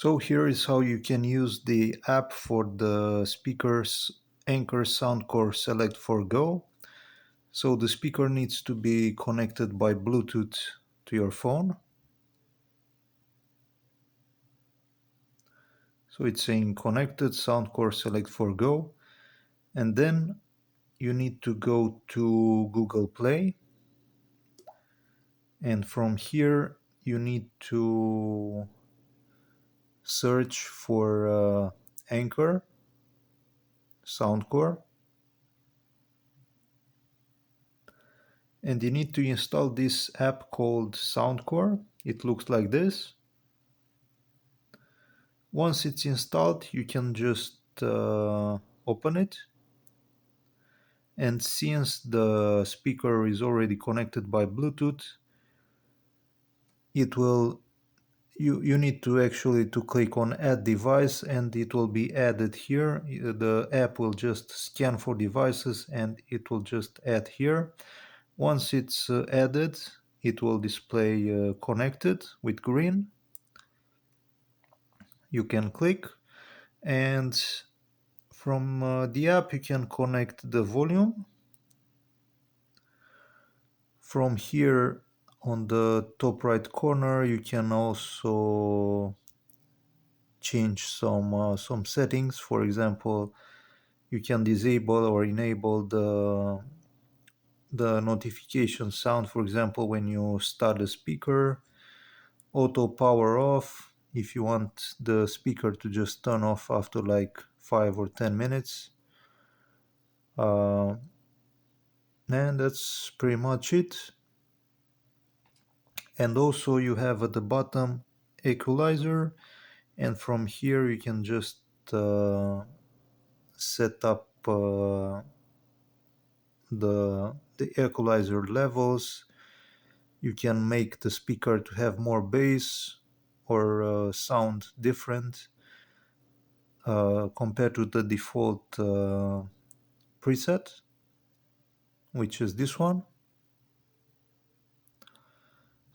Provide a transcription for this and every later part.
So here is how you can use the app for the speakers Anker Soundcore Select for Go. So the speaker needs to be connected by Bluetooth to your phone. So it's saying connected Soundcore Select for Go. And then you need to go to Google Play. And from here you need to search for Anker Soundcore. And you need to install this app called Soundcore. It looks like this. Once it's installed, you can just open it. And since the speaker is already connected by Bluetooth, it will you need to actually to click on add device, and it will be added here. The app will just scan for devices and it will just add here. Once it's added, it will display connected with green. You can click, and from the app you can connect the volume. From here on the top right corner you can also change some settings. For example, you can disable or enable the notification sound, for example, when you start the speaker. Auto power off, if you want the speaker to just turn off after like 5 or 10 minutes. uh, and that's pretty much it. And also you have at the bottom equalizer, and from here you can just set up the equalizer levels. You can make the speaker to have more bass or sound different compared to the default preset, which is this one.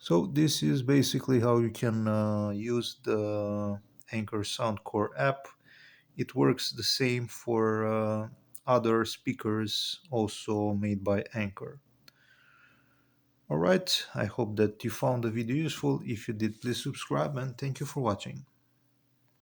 So this is basically how you can use the Anker Soundcore app. It works the same for other speakers also made by Anker. Alright, I hope that you found the video useful. If you did, please subscribe, and thank you for watching.